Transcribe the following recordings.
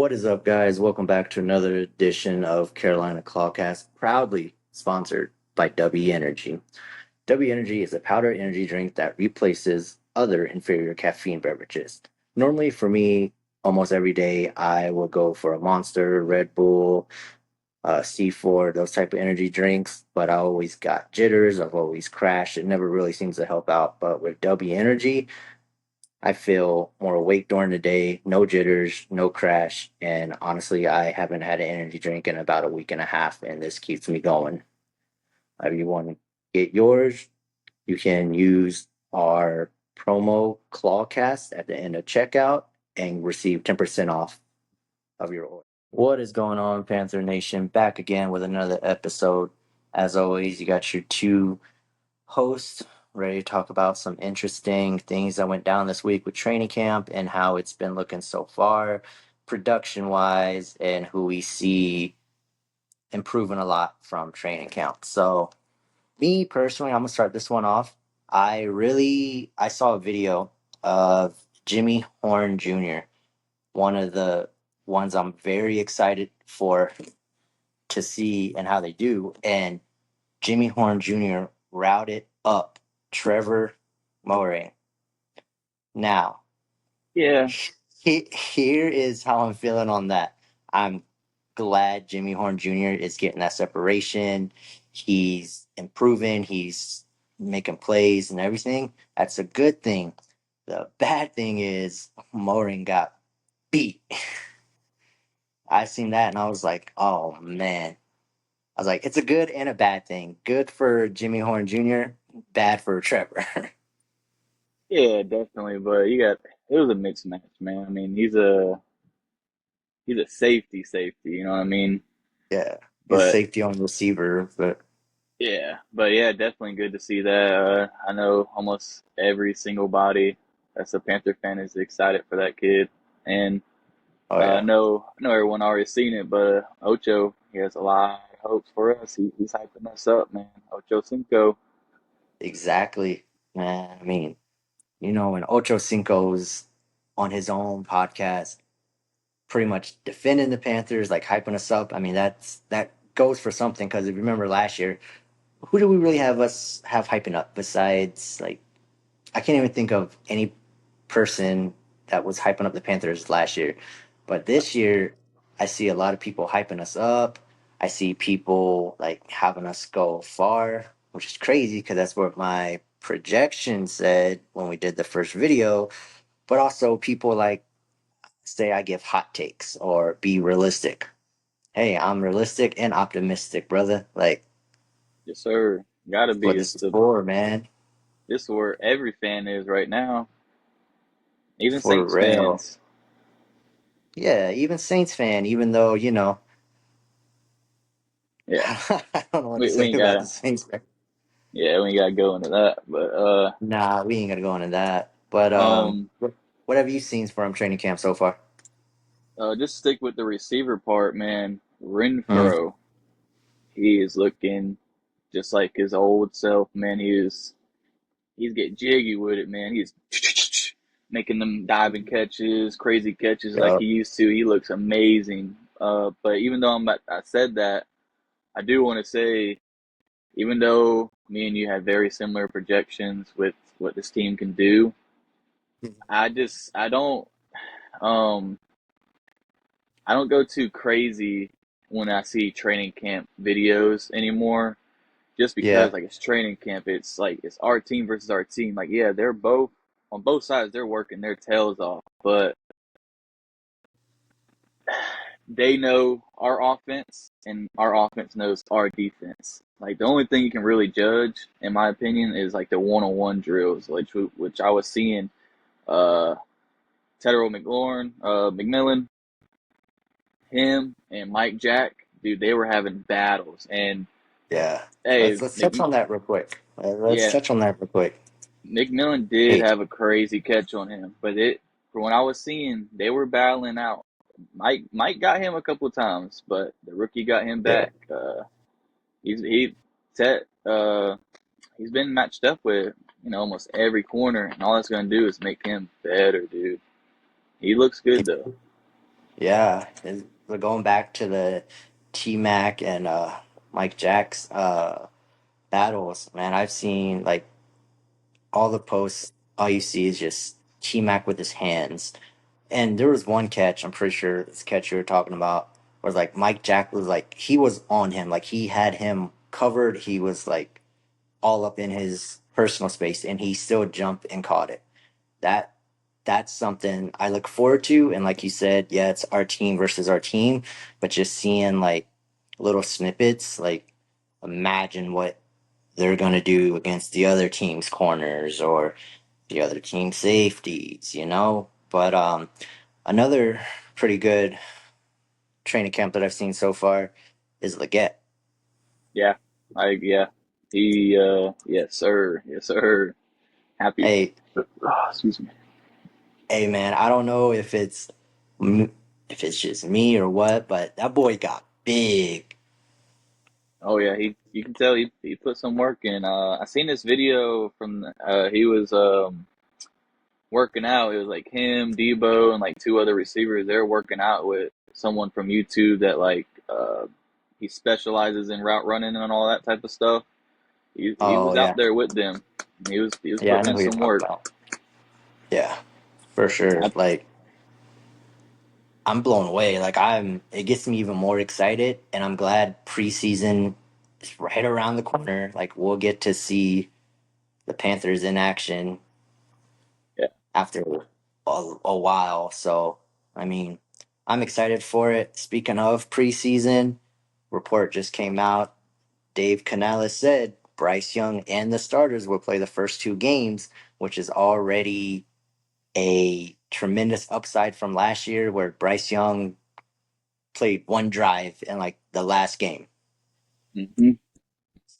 What is up, guys? Welcome back to another edition of Carolina ClawCast, proudly sponsored by W Energy. W Energy is a powder energy drink that replaces other inferior caffeine beverages. Normally, for me, almost every day, I will go for a Monster, Red Bull, C4, those type of energy drinks, but I always got jitters. I've always crashed. It never really seems to help out. But with W Energy, I feel more awake during the day, no jitters, no crash, and honestly, I haven't had an energy drink in about a week and a half, and this keeps me going. If you want to get yours, you can use our promo ClawCast at the end of checkout and receive 10% off of your order. What is going on, Panther Nation? Back again with another episode. As always, you got your two host, ready to talk about some interesting things that went down this week with training camp and how it's been looking so far, production wise, and who we see improving a lot from training camp. So, me personally, I'm gonna start this one off. I saw a video of Jimmy Horn Jr., one of the ones I'm very excited for to see and how they do. And Jimmy Horn Jr. routed up Trevor Moray. Now, Yeah, here is how I'm feeling on that. I'm glad Jimmy Horn Jr. is getting that separation. He's improving. He's making plays and everything. That's a good thing. The bad thing is Morin got beat. I seen that and I was like, oh man. I was like, it's a good and a bad thing. Good for Jimmy Horn Jr., bad for Trevor. yeah, definitely. But it was a mixed match, man. I mean, he's a safety. You know what I mean? Yeah, his But safety on receiver, but yeah, definitely good to see that. I know almost every single body that's a Panther fan is excited for that kid, and oh yeah, I know everyone already seen it, but Ocho, he has a lot of hopes for us. He's hyping us up, man. Ocho Cinco. exactly, man. I mean, when Ocho Cinco's on his own podcast, pretty much defending the Panthers, like hyping us up. I mean, that goes for something because if you remember last year, who do we really have hyping up besides like I can't even think of any person that was hyping up the Panthers last year. But this year, I see a lot of people hyping us up. I see people like having us go far, which is crazy because that's what my projection said when we did the first video. But also, people like say I give hot takes or be realistic. Hey, I'm realistic and optimistic, brother. Like, Yes, sir. Gotta that's what be. this is for, man. This is where every fan is right now. Even For Saints real. fans. Yeah, even Saints fan, even though, Yeah, I don't know what to we say ain't about the gotta. Saints. Yeah, we ain't gotta go into that. But Nah, we ain't gonna go into that. But um, what have you seen from training camp so far? just stick with the receiver part, man. Mm, Renfro, he is looking just like his old self, man. He's getting jiggy with it, man. He's making them diving catches, crazy catches like yup. he used to. He looks amazing. But even though I said that, I do want to say, even though me and you had very similar projections with what this team can do, I don't um I don't go too crazy when I see training camp videos anymore. Just because Yeah, like it's training camp, it's like it's our team versus our team. Like yeah, they're both on both sides. They're working their tails off, but they know our offense, and our offense knows our defense. Like the only thing you can really judge, in my opinion, is like the one-on-one drills, which I was seeing. Uh, Tedero McMillan, him and Mike Jack, dude, they were having battles. And yeah. hey, Let's touch on that real quick. Let's Yeah, touch on that real quick. McMillan did Hey, have a crazy catch on him, but from what I was seeing, they were battling out. Mike got him a couple of times, but the rookie got him yeah. back. He set he's been matched up with almost every corner, and all that's gonna do is make him better, dude. He looks good though. Yeah, we're going back to the T Mac and Mike Jack's battles, man. I've seen like all the posts. All you see is just T Mac with his hands. And there was one catch, I'm pretty sure this catch you were talking about, where like Mike Jack was like he was on him, like he had him covered. He was like all up in his personal space, and he still jumped and caught it. That that's something I look forward to. And like you said, yeah, it's our team versus our team, but just seeing like little snippets, like imagine what they're gonna do against the other team's corners or the other team safeties, you know. But another pretty good training camp that I've seen so far is Leggett. Yeah, yeah. He yes sir, yes sir. Happy. Hey, Oh, excuse me. hey, man, I don't know if if it's just me or what, but that boy got big. Oh yeah, he you can tell he put some work in. I seen this video from he was working out. It was like him, Debo, and like two other receivers. They're working out with someone from YouTube that like he specializes in route running and all that type of stuff. He Oh was out yeah, there with them. He was yeah, I putting know in who you're some talking work. about. Yeah, for sure. I, Like I'm blown away. Like I'm, it gets me even more excited, and I'm glad preseason is right around the corner. Like we'll get to see the Panthers in action yeah, after a while. So, I mean, I'm excited for it. Speaking of preseason, report just came out. Dave Canales said Bryce Young and the starters will play the first two games, which is already a tremendous upside from last year where Bryce Young played one drive in like the last game. hmm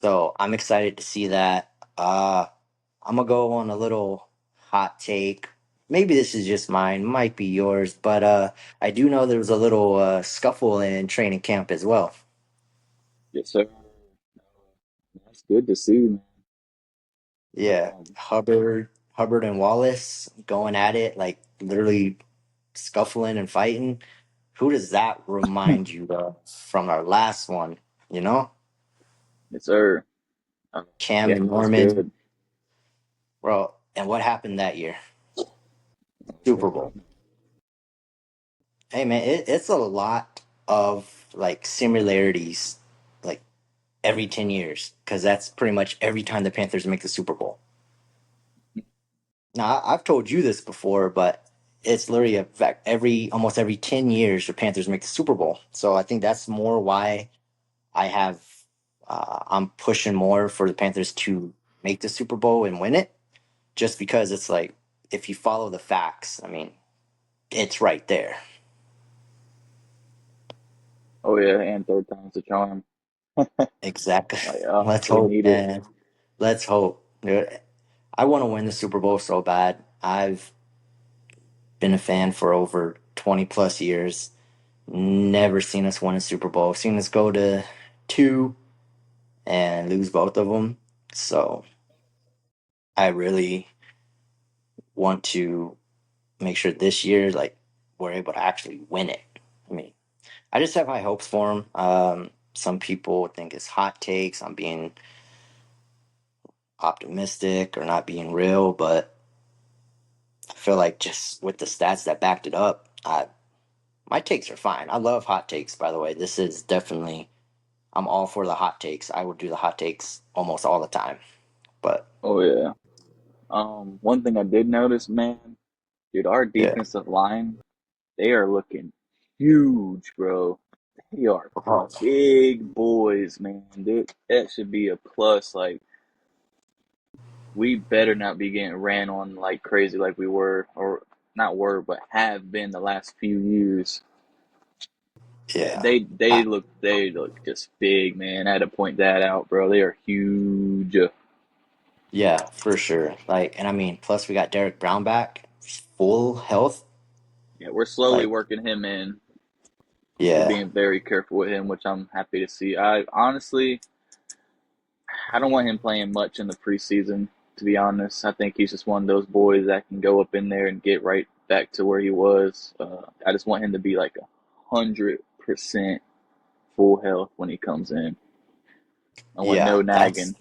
So I'm excited to see that. I'm gonna go on a little hot take. Maybe this is just mine, might be yours, but I do know there was a little scuffle in training camp as well. yes sir. That's good to see, man. Yeah, Um, Hubbard and Wallace going at it, like literally scuffling and fighting. Who does that remind you of from our last one? You know, yes sir. Uh, Cam yeah, and that was Norman. good. Bro, and what happened that year? Super Bowl. Hey man, it's a lot of like similarities, like every 10 years, because that's pretty much every time the Panthers make the Super Bowl. Now, I've told you this before, but it's literally a fact. Almost every 10 years, the Panthers make the Super Bowl. So I think that's more why I have, I'm pushing more for the Panthers to make the Super Bowl and win it, just because it's like, if you follow the facts, I mean, it's right there. Oh yeah, and third time's the charm. Exactly. Like, Let's we hope, need it. man. Let's hope. I want to win the Super Bowl so bad. I've been a fan for over 20 plus years. Never seen us win a Super Bowl. Seen us go to two and lose both of them. So I really want to make sure this year, like, we're able to actually win it. I mean, I just have high hopes for him. Some people think it's hot takes. I'm being optimistic or not being real, but I feel like just with the stats that backed it up, my takes are fine. I love hot takes, by the way. This is definitely, I'm all for the hot takes. I would do the hot takes almost all the time. But Oh yeah. One thing I did notice, man, dude, our yeah, defensive line, they are looking huge, bro. They are oh, big boys, man. Dude, that should be a plus. Like, we better not be getting ran on like crazy like we were, or not were, but have been the last few years. yeah, They look just big, man. I had to point that out, bro. They are huge. yeah, for sure. Like, and I mean, plus we got Derek Brown back, full health. Yeah, we're slowly Like, working him in. We're yeah, being very careful with him, which I'm happy to see. I honestly, I don't want him playing much in the preseason. To be honest, I think he's just one of those boys that can go up in there and get right back to where he was. I just want him to be like 100% full health when he comes in. I want Yeah, no nagging.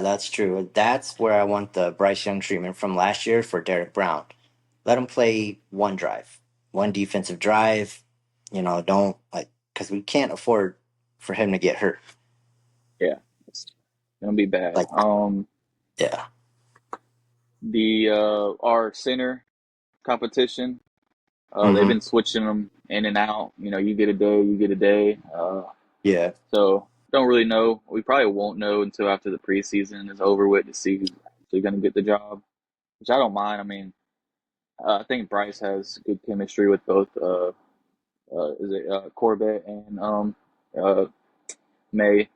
that's true. That's where I want the Bryce Young treatment from last year for Derek Brown. Let him play one drive, one defensive drive. Don't like because we can't afford for him to get hurt. Yeah, it's gonna be bad. Like, yeah, The our center competition, they've hmm been switching them in and out. You get a day, you get a day. yeah, So don't really know. We probably won't know until after the preseason is over with to see who's actually going to get the job, which I don't mind. I mean, I think Bryce has good chemistry with both. Is it Corbett and uh, May?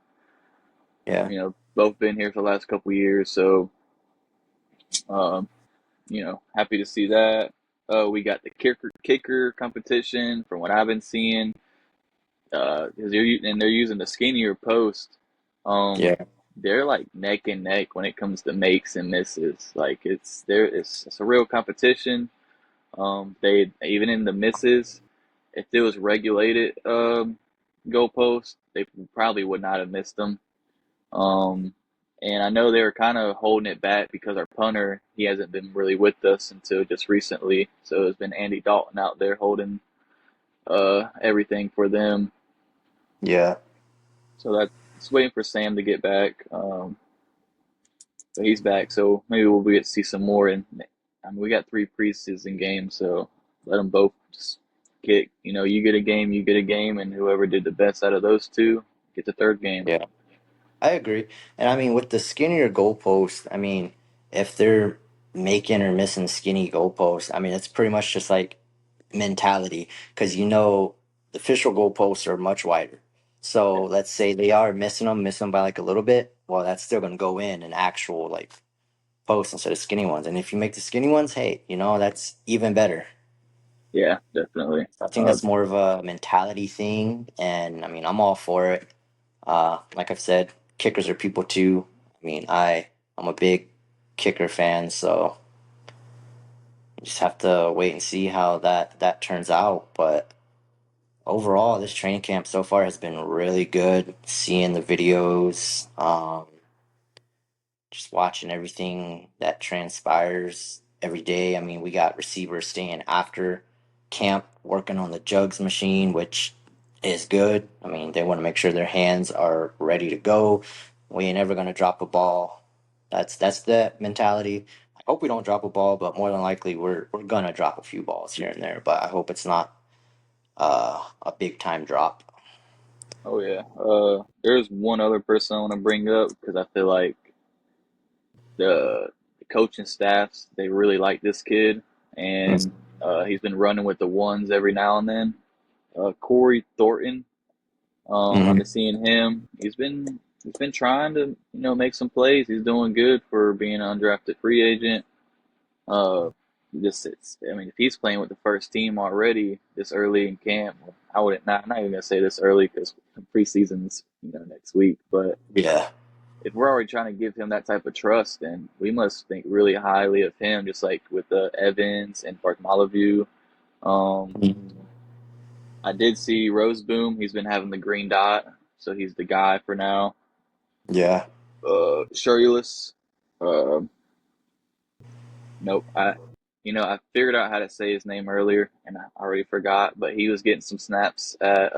yeah, Both been here for the last couple years, so um, happy to see that. We got the kicker competition from what I've been seeing. They're using the skinnier post. Um, yeah, they're like neck and neck when it comes to makes and misses. Like it's a real competition. They even in the misses, if it was regulated goalpost, they probably would not have missed them. Um, and I know they were kind of holding it back because our punter, he hasn't been really with us until just recently. So it's been Andy Dalton out there holding everything for them. yeah. So that's waiting for Sam to get back. But he's back, so maybe we'll get to see some more. And I mean, we got 3 preseason games, so let them both just kick. You get a game, you get a game, and whoever did the best out of those two get the third game. Yeah. I agree. And I mean, with the skinnier goalpost, I mean, if they're making or missing skinny goalposts, I mean, it's pretty much just like mentality because the official goalposts are much wider. So Yeah, let's say they are missing them by like a little bit. Well, that's still going to go in an actual like post instead of skinny ones. And if you make the skinny ones, hey, that's even better. yeah, definitely. I think that's more of a mentality thing. And I mean, I'm all for it. Like I've said, kickers are people too. I mean, I'm a big kicker fan, so you just have to wait and see how that turns out. But overall, this training camp so far has been really good. Seeing the videos, just watching everything that transpires every day. I mean, we got receivers staying after camp working on the jugs machine, which is good. I mean, they want to make sure their hands are ready to go. We ain't ever gonna drop a ball. That's the mentality. I hope we don't drop a ball, but more than likely we're gonna drop a few balls here and there. But I hope it's not a big time drop. Oh yeah. There's one other person I want to bring up because I feel like the coaching staffs they really like this kid, and he's been running with the ones every now and then. Corey Thornton. I've been Mm-hmm. seeing him. He's been trying to make some plays. He's doing good for being an undrafted free agent. Uh, just I mean, if he's playing with the first team already this early in camp, I wouldn't not even gonna say this early because preseason's next week. But Yeah. if we're already trying to give him that type of trust, then we must think really highly of him, just like with Evans and Bartholomew. Um, I did see Roseboom. He's been having the green dot, so he's the guy for now. Yeah. Shirulus. Uh, nope. I figured out how to say his name earlier, and I already forgot. But he was getting some snaps at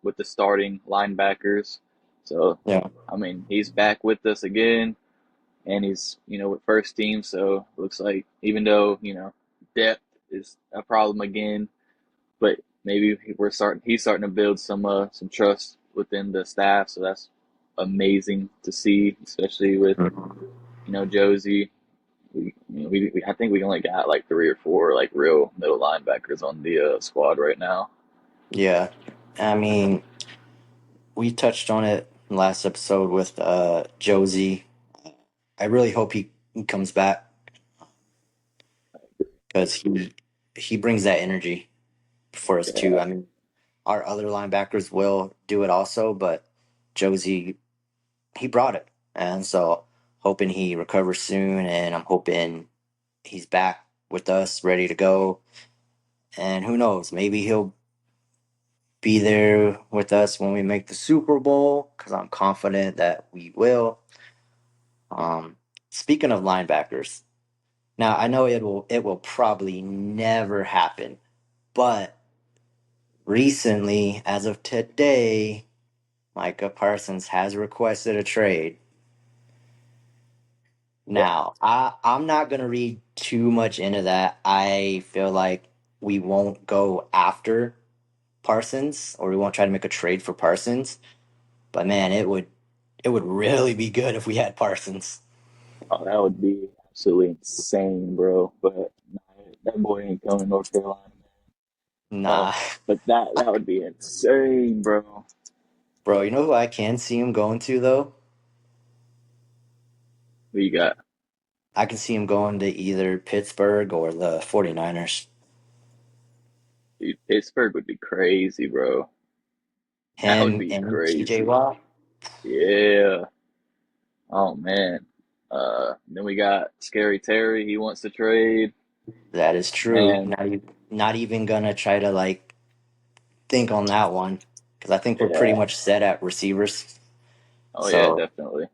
with the starting linebackers. So, Yeah. I mean, he's back with us again, and he's with first team. So it looks like even though depth is a problem again, but maybe he's starting to build some trust within the staff. So that's amazing to see, especially with Josie. I think we only got like 3 or 4 like real middle linebackers on the squad right now. Yeah. I mean, we touched on it last episode with Josie. I really hope he comes back because he brings that energy for us too. Yeah, I mean, our other linebackers will do it also, but Josie he brought it, and so hoping he recovers soon, and I'm hoping he's back with us, ready to go. And who knows, maybe he'll be there with us when we make the Super Bowl because I'm confident that we will. Um, Speaking of linebackers, now I know it will probably never happen, but recently, as of today, Micah Parsons has requested a trade. Yeah. Now, I'm not going to read too much into that. I feel like we won't go after Parsons or we won't try to make a trade for Parsons. But man, it would really be good if we had Parsons. Oh, that would be absolutely insane, bro. But nah, that boy ain't coming to North Carolina. Nah, But that would be insane, bro. bro, you know who I can see him going to though? Who you got? I can see him going to either Pittsburgh or the 49ers. Dude, Pittsburgh would be crazy, bro. That would Him be and TJ crazy. Watt. Yeah. Oh man. Then we got Scary Terry. He wants to trade. That is true. Man, Not even gonna try to like think on that one because I think we're pretty yeah. much set at receivers. Oh yeah, So, definitely.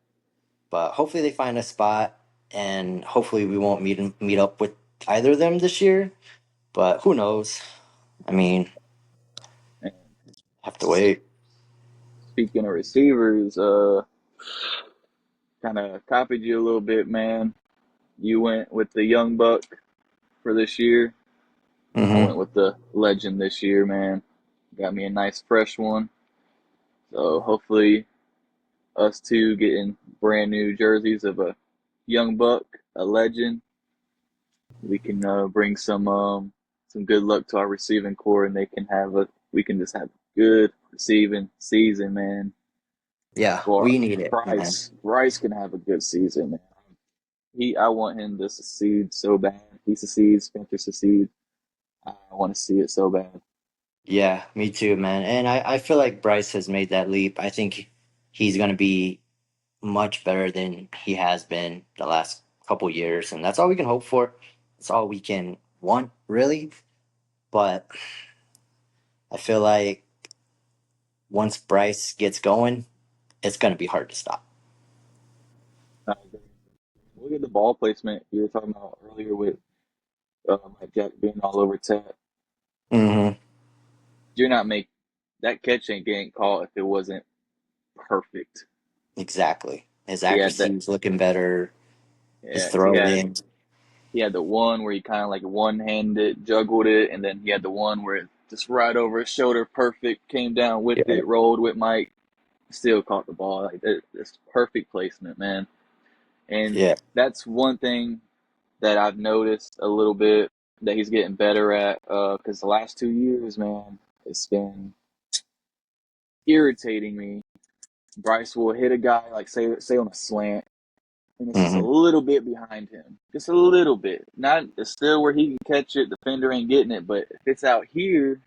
but hopefully they find a spot, and hopefully we won't meet up with either of them this year. But who knows? I mean, And have to wait. speaking of receivers, kind of copied you a little bit, man. You went with the young buck for this year. I Hmm. went with the legend this year, man. Got me a nice fresh one. So hopefully us two getting brand new jerseys of a young buck, a legend. We can bring some good luck to our receiving core, and they can have a we can just have a good receiving season, man. Yeah, For we need it, man. Bryce can have a good season, man. I want him to succeed so bad. He succeeds, Spencer succeeds. I want to see it so bad. Yeah, me too, man. And I feel like Bryce has made that leap. I think he's going to be much better than he has been the last couple years. And that's all we can hope for. That's all we can want, really. But I feel like once Bryce gets going, it's going to be hard to stop. I agree. Look at the ball placement you were talking about earlier with Mike Jack being all over Tat. Hmm. You're not make that catch ain't getting caught if it wasn't perfect. Exactly. His He had that, accuracy's looking better. His yeah. throwing. He had the one where he kind of like one handed juggled it, and then he had the one where it just right over his shoulder, perfect, came down with Yeah. it, rolled with Mike, still caught the ball. Like that's perfect placement, man. And Yeah. that's one thing that I've noticed a little bit that he's getting better at. Because the last 2 years, man, it's been irritating me. Bryce will hit a guy like say on a slant, and it's just a Hmm. little bit behind him, just a little bit. Not it's still where he can catch it. Defender ain't getting it, but if it's out here,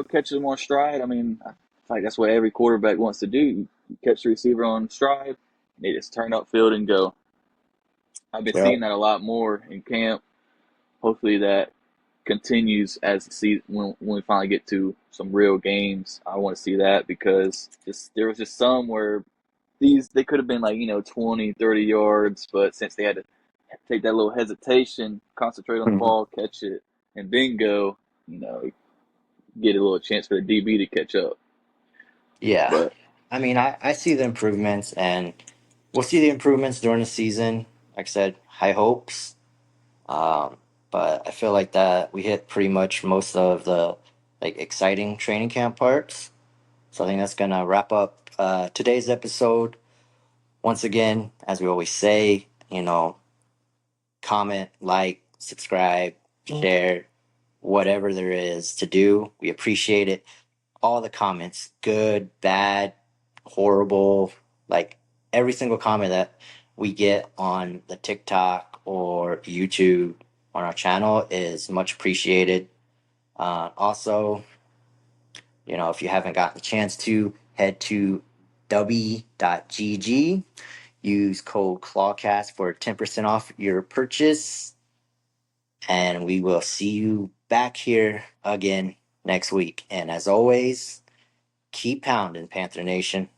catch him on stride. I mean, I feel like that's what every quarterback wants to do. You catch the receiver on stride, and they just turn upfield and go. I've been Yeah. seeing that a lot more in camp. Hopefully that continues as the season when we finally get to some real games. I want to see that because just there was just some where they could have been like 20, 30 yards, but since they had to take that little hesitation, concentrate on the Mhm. ball, catch it, and then go, you know, get a little chance for the DB to catch up. Yeah. But I mean, I see the improvements, and we'll see the improvements during the season. Like I said, high hopes. Um, but I feel like that we hit pretty much most of the like exciting training camp parts. So I think that's gonna wrap up today's episode. Once again, as we always say, comment, like, subscribe, share, whatever there is to do. We appreciate it. All the comments, good, bad, horrible, like every single comment that we get on the TikTok or YouTube on our channel is much appreciated. Also, if you haven't gotten a chance to, head to w.gg, use code ClawCast for 10% off your purchase. And we will see you back here again next week. And as always, keep pounding, Panther Nation.